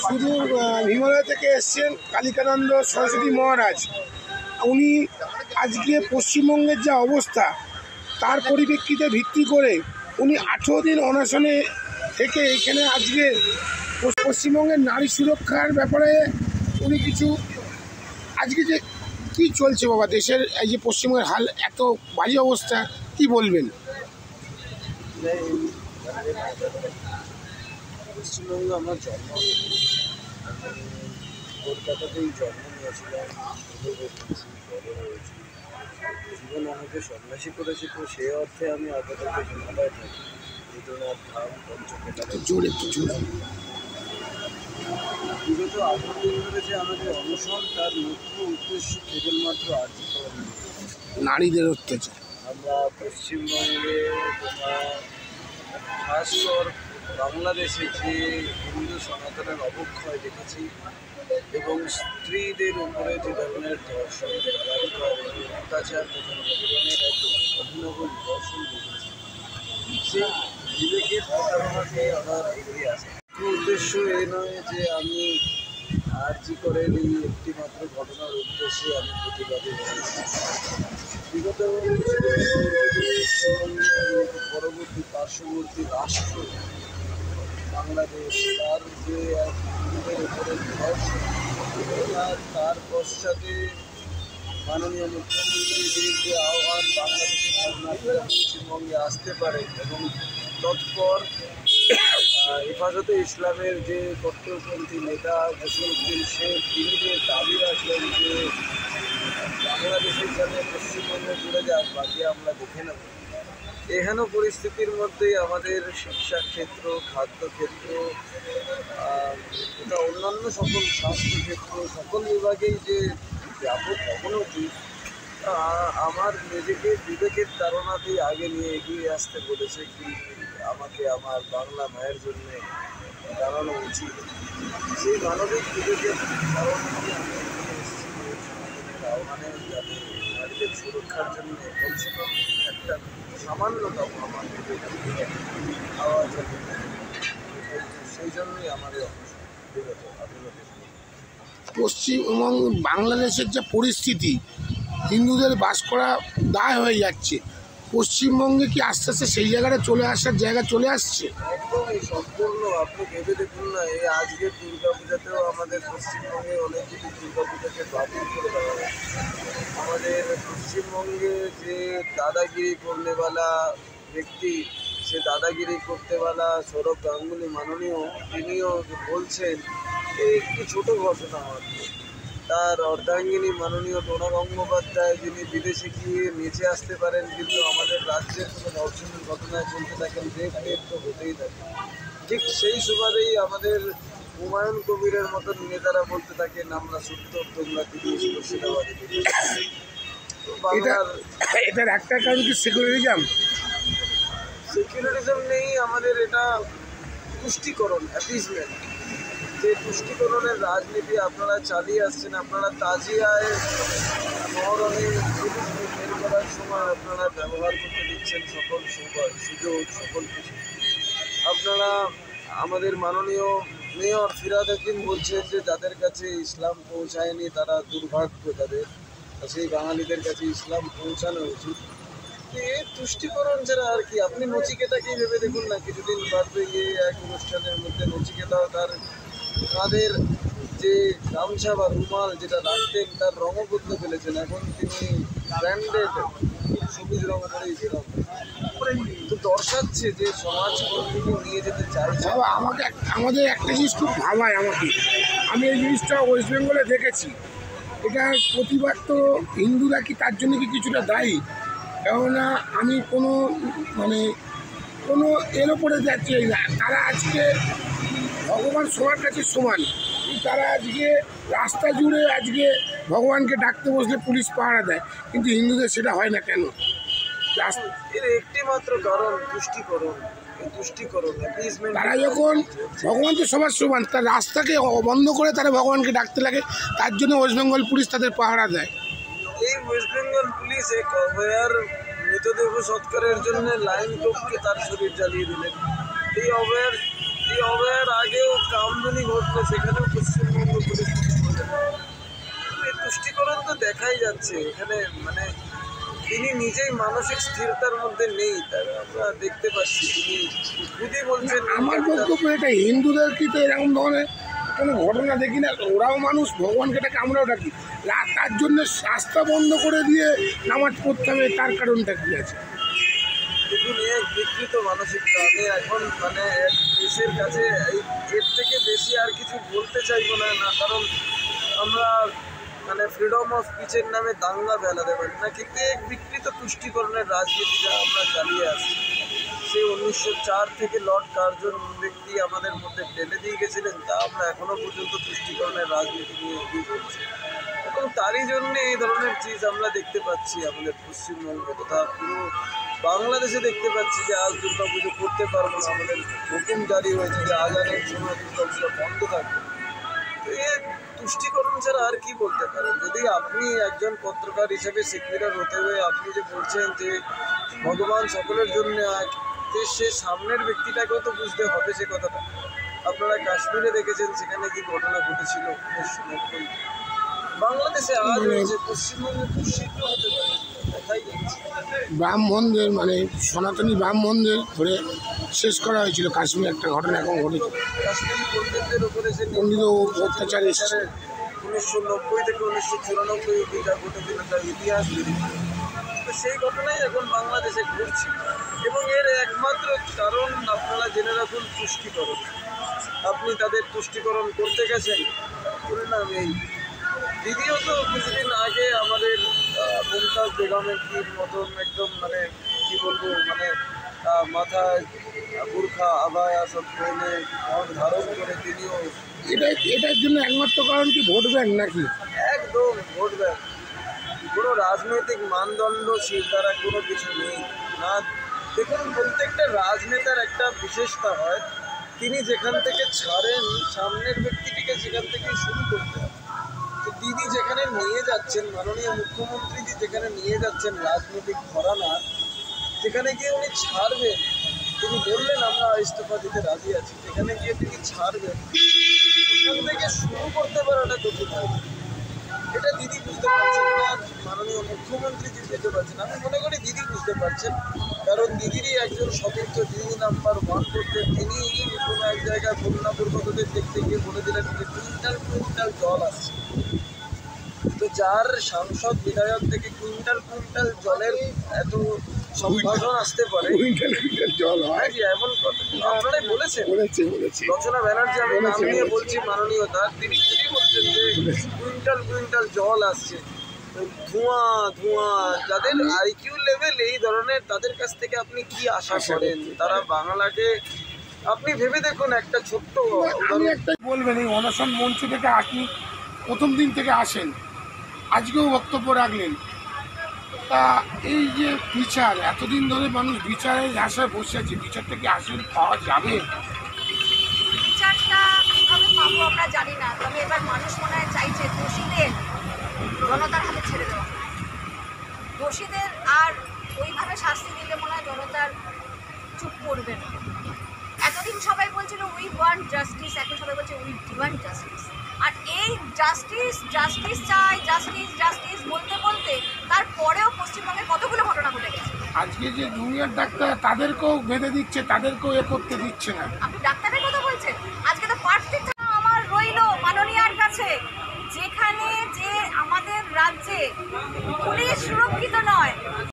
শুধু হিমালয় থেকে এসছেন কালিকানন্দ সরস্বতী মহারাজ। উনি আজকে পশ্চিমবঙ্গের যা অবস্থা তার পরিপ্রেক্ষিতে ভিত্তি করে উনি 18 দিন অনশনে থেকে এখানে আজকে পশ্চিমবঙ্গের নারী সুরক্ষার ব্যাপারে উনি কিছু আজকে যে কী চলছে বাবা দেশের এই যে পশ্চিমবঙ্গের হাল এত বাজে অবস্থা, কি বলবেন? পশ্চিমবঙ্গে আমার জন্ম, কলকাতাতেই জন্ম নিয়েছিলাম, জীবন আমাকে সন্ন্যাসী করেছে, তো সে অর্থে আমি আপাতত হিমালয় থাকি। রবীন্দ্রনাথ ধাম, পঞ্চকেদারে জোরে বিগত 18 দিন ধরে যে আমাদের অনশন, তার মুখ্য উদ্দেশ্য কেবলমাত্র আর্জি করা নারীদের অত্যাচার। আমরা পশ্চিমবঙ্গে খাস করে বাংলাদেশে যে হিন্দু সনাতনের অবক্ষয় দেখেছি এবং স্ত্রীদের উপরে যে ধরনের ধর্ষণ, অত্যাচার তথা নিপীড়নের এক অভিনব নিদর্শন দেখেছি, সেই বিবেকের প্রতারণাকে আমার এগিয়ে আসে। উদ্দেশ্য এ নয় যে আমি আর্জি করেন এই একটিমাত্র ঘটনার উদ্দেশ্যে আমি প্রতিবাদী হয়েছি। বিগত পশ্চিমবঙ্গের পরবর্তী পার্শ্ববর্তী রাষ্ট্র বাংলাদেশ, তার যে হিন্দুদের উপরে ধর্ষণ, তার পশ্চাতে মাননীয় মুখ্যমন্ত্রীর বিরুদ্ধে আহ্বান বাংলাদেশের ঘটনাটা পশ্চিমবঙ্গে আসতে পারে এবং তৎপর হেফাজতে ইসলামের যে কট্টরপন্থী নেতা জসিমউদ্দিন শেখ, তিনি যে দাবি রাখলেন যে বাংলাদেশের যাতে পশ্চিমবঙ্গে জুড়ে যাক, বাকি আমরা দেখে নেব। এহেন পরিস্থিতির মধ্যেই আমাদের শিক্ষাক্ষেত্র, খাদ্যক্ষেত্র, এটা অন্যান্য সকল স্বাস্থ্যক্ষেত্র, সকল বিভাগেই যে ব্যাপক অবনতি, আমার নিজেকে বিবেকের তাড়নাতেই আগে নিয়ে এগিয়ে আসতে বলেছে কি আমাকে আমার বাংলা মায়ের জন্য দাঁড়ানো উচিত। সেই মানবিক বিবেকের তাড়নাতে আমি এগিয়ে এসেছি আহ্বানে, যাতে নারীদের সুরক্ষার জন্য কমসে কম একটা সামান্যতম আমার বিবেক আওয়াজ হবে, সেই জন্যই আমার এই বিগত পশ্চিমবঙ্গ বাংলাদেশের যে পরিস্থিতি, হিন্দুদের বাস করা দায় হয়ে যাচ্ছে, পশ্চিমবঙ্গে কি আস্তে আস্তে সেই জায়গাটা চলে আসার জায়গা চলে আসছে? একদমই সম্পূর্ণ। আপনি ভেবে দেখুন না, এই আজকে দুর্গাপূজাতেও আমাদের পশ্চিমবঙ্গে অনেকগুলি দুর্গাপূজাকে বাতিল করে দেওয়া হয়। আমাদের পশ্চিমবঙ্গে যে দাদাগিরি করনেওয়ালা ব্যক্তি, সে দাদাগিরি করতেওয়ালা সৌরভ গাঙ্গুলি মাননীয়, তিনিও বলছেন একটি ছোট ঘটনা মাত্র। তার অর্ধাঙ্গিনী মাননীয় ডোনা গঙ্গোপাধ্যায়, যিনি বিদেশে গিয়ে নেচে আসতে পারেন কিন্তু আমাদের রাজ্যের কোনো ধর্ষণের ঘটনায় চলতে থাকেন, রেপ তো হতেই থাকে। ঠিক সেই সুবাদেই আমাদের হুমায়ুন কবিরের মতন নেতারা বলতে থাকেন আমরা সত্য, তোমরা তিরিশ মুর্শিদাবাদে। এটার একটা কারণ কি সেকুলারিজম? সেকুলারিজম নেই আমাদের, এটা তুষ্টিকরণ, অ্যাপিজমেন্ট। যে তুষ্টিকরণের রাজনীতি আপনারা চালিয়ে আসছেন। আপনারা তাজিয়ায় মহরমে বের করার সময় আপনারা ব্যবহার করতে দিচ্ছেন সকল সুযোগ, সকল কিছু। আপনারা আমাদের মাননীয় মেয়র ফিরহাদ হাকিম বলছেন যে যাদের কাছে ইসলাম পৌঁছায়নি তারা দুর্ভাগ্য, তাদের সেই বাঙালিদের কাছে ইসলাম পৌঁছানো উচিত। এর তুষ্টিকরণ ছাড়া আর কি। আপনি নচিকেতাকেই ভেবে দেখুন না, কিছুদিন বাদে গিয়ে এক অনুষ্ঠানের মধ্যে নচিকেতাও তার কাঁধের যে গামছা বা রুমাল যেটা রাখতেন তার রঙও বদলে ফেলেছেন। এখন তিনি ব্র্যান্ডেড সবুজ রঙ করেই বেরোন, তো দর্শাচ্ছে যে সমাজ কোন দিকে নিয়ে যেতে চাইছে। আমাদের একটা জিনিস খুব ভাবায় আমাকে, আমি এই জিনিসটা ওয়েস্ট বেঙ্গলে দেখেছি। এটার প্রতিবাদ তো হিন্দুরা কি তার জন্য কি কিছুটা দায়ী? কেননা আমি কোনো এর ওপরে যাচ্ছি না, তারা আজকে ভগবান সবার কাছে সমান, তারা আজকে রাস্তা জুড়ে আজকে ভগবানকে ডাকতে বসলে পুলিশ পাহারা দেয়, কিন্তু হিন্দুদের সেটা হয় না কেন? এর একটি মাত্র কারণ তুষ্টিকরণ। তুষ্টিকরণ অ্যাপিজমেন্ট। তারা যখন ভগবান তো সবার সমান, তার রাস্তাকে বন্ধ করে তারা ভগবানকে ডাকতে লাগে, তার জন্য ওয়েস্ট বেঙ্গল পুলিশ তাদের পাহারা দেয়। এই ওয়েস্ট বেঙ্গল পুলিশ এক অভয়ার মৃতদেহ সৎকারের জন্য লাইন টপকে তার শরীর জ্বালিয়ে দিলেন। এই অভয়ার আগেও কামদুনি ঘটলো, সেখানেও পশ্চিমবঙ্গ পুলিশ এই তুষ্টিকরণ তো দেখাই যাচ্ছে এখানে। মানে তিনি নিজেই মানসিক স্থিরতার মধ্যে নেই, তার আমরা দেখতে পাচ্ছি। তিনি খুবই বলছেন আমার বক্তব্য এটা, হিন্দুদের কি তো এরকম ধরনের কোনো ঘটনা দেখি না, ওরাও মানুষ, ভগবানকে ডাকে, আমরাও ডাকি, তার জন্য রাস্তা বন্ধ করে দিয়ে নামাজ পড়তে হবে, তার কারণটা কী আছে? দেখুন, এক বিকৃত মানসিকতা। আমি এখন মানে এক দেশের কাছে এর থেকে বেশি আর কিছু বলতে চাইবো না, কারণ আমরা মানে ফ্রিডম অফ স্পিচের নামে দাঙ্গা ফেলাতে পারি না। কিন্তু এক বিকৃত তুষ্টিকরণের রাজনীতিটা আমরা চালিয়ে আসছি। সে 1904 থেকে লর্ড কার্জন ব্যক্তি আমাদের মধ্যে টেনে দিয়ে গেছিলেন, তা আমরা এখনও পর্যন্ত তুষ্টিকরণের রাজনীতি নিয়ে এগিয়ে চলছি, এবং তারই জন্যে এই ধরনের চিজ আমরা দেখতে পাচ্ছি আমাদের পশ্চিমবঙ্গে তথা পুরো বাংলাদেশে দেখতে পাচ্ছি যে আজ দুর্গা পুজো করতে পারবো না। আমাদের হুকুম জারি হয়েছে যে আজানের সময় দুর্গা পুজো বন্ধ থাকবে। তো এর তুষ্টিকরণ ছাড়া আর কি বলতে পারেন? যদি আপনি একজন পত্রকার হিসেবে সেকুলার হতে হয়ে আপনি যে বলছেন যে ভগবান সকলের জন্য এক, সে সামনের ব্যক্তিটাকেও তো বুঝতে হবে সে কথাটা। আপনারা কাশ্মীরে দেখেছেন সেখানে কি ঘটনা ঘটেছিল 1990। বাংলাদেশে আজ হয়েছে, পশ্চিমবঙ্গে খুব শীঘ্র হতে পারে, দেখাই যাচ্ছে। ব্রাহ্মণদের মানে সনাতনী ব্রাহ্মণদের ধরে শেষ করা হয়েছিল কাশ্মীরে, একটা ঘটনা এখন ঘটেছে। কাশ্মীরি পণ্ডিতদের উপরে যে পণ্ডিত অত্যাচার এসেছে 1990 থেকে 1994 অব্দি যা ঘটেছিল তার ইতিহাস বেরিয়েছে। তো সেই ঘটনাই এখন বাংলাদেশে ঘটছে, এবং এর একমাত্র কারণ আপনারা জেনে রাখুন তুষ্টিকরণ। আপনি তাদের তুষ্টিকরণ করতে গেছেন, পরিণাম এই। দ্বিতীয়ত কিছুদিন আগে আমাদের মুমতাজ বেগমের মতন একদম মানে কী বলবো, মানে মাথায় বুরখা আবায়া সব পরে ধারণ করে তিনিও, এটার জন্য একমাত্র কারণ কি ভোট ব্যাংক নাকি? একদম ভোট ব্যাংক। কোনো রাজনৈতিক মানদণ্ডশীল তারা কোনো কিছু নেই না। দেখুন, প্রত্যেকটা রাজনেতার একটা বিশেষতা হয়, তিনি যেখান থেকে ছাড়েন সামনের ব্যক্তিটিকে সেখান থেকেই শুরু করতে হয়। তো দিদি যেখানে নিয়ে যাচ্ছেন, মাননীয় মুখ্যমন্ত্রীজি যেখানে নিয়ে যাচ্ছেন রাজনৈতিক ঘরানা, যেখানে গিয়ে উনি ছাড়বেন, তিনি বললেন আমরা ইস্তফা দিতে রাজি আছি, যেখানে গিয়ে তিনি ছাড়বেন সেখান থেকে শুরু করতে পারাটা কঠিন হয়। এটা দিদি বুঝতে পারছেন না, মাননীয় মুখ্যমন্ত্রীজি বুঝতে পারছেন। আমি মনে করি দিদি বুঝতে পারছেন, কারণ দিদিরই একজন সতীর্থ, দিদি নাম্বার 1 করতেন। তিনি কোনো এক জায়গায় বন্যা দুর্গতদের দেখতে গিয়ে বলে দিলেন যে কুইন্টাল কুইন্টাল জল আসছে। তো যার সাংসদ বিধায়ক থেকে কুইন্টাল কুইন্টাল জলের এত সম্ভাষণ আসতে পারে, জল হয় এমন কথা আপনারাই বলেছেন। বলেছে রচনা ব্যানার্জি, আমি নাম নিয়ে বলছি মাননীয়তা, তিনি বলছেন যে কুইন্টাল কুইন্টাল জল আসছে। ধোঁয়া ধোঁয়া, যাদের আইকিউ লেভেল এই ধরনের, তাদের কাছ থেকে আপনি কি আশা করেন? তারা বাংলাকে, আপনি ভেবে দেখুন একটা ছোট্ট আমি একটা বলবেন, এই অনশন মঞ্চ থেকে আপনি প্রথম দিন থেকে আসেন, আজকেও বক্তব্য রাখলেন, তা এই যে বিচার, এতদিন ধরে মানুষ বিচারের আশায় বসে আছে, বিচারটা কি আসলে পাওয়া যাবে? বিচারটা কীভাবে পাবো আমরা জানি না, তবে এবার মানুষ মনে হয় চাইছে দোষীদের জনতার হাতে ছেড়ে দেওয়া। দোষীদের আর ওইভাবে শাস্তি দিলে মনে হয় জনতার চুপ করবে না। এতদিন সবাই বলছিল উই ওয়ান্ট জাস্টিস, এখন সবাই বলছে উই ডিমান্ড জাস্টিস। আর এই জাস্টিস জাস্টিস চাই, জাস্টিস জাস্টিস বলতে বলতে তারপরেও পশ্চিমবঙ্গে কতগুলো ঘটনা ঘটে গেছে। আজকে যে জুনিয়র ডাক্তার, তাদেরকেও বেঁধে দিচ্ছে, তাদেরকেও করতে দিচ্ছে না। আপনি ডাক্তারের কথা বলছেন, আজকে তো প্রার্থী আমার রইলো মাননীয়ার কাছে, যেখানে যে আমাদের রাজ্যে পুলিশ সুরক্ষিত নয়,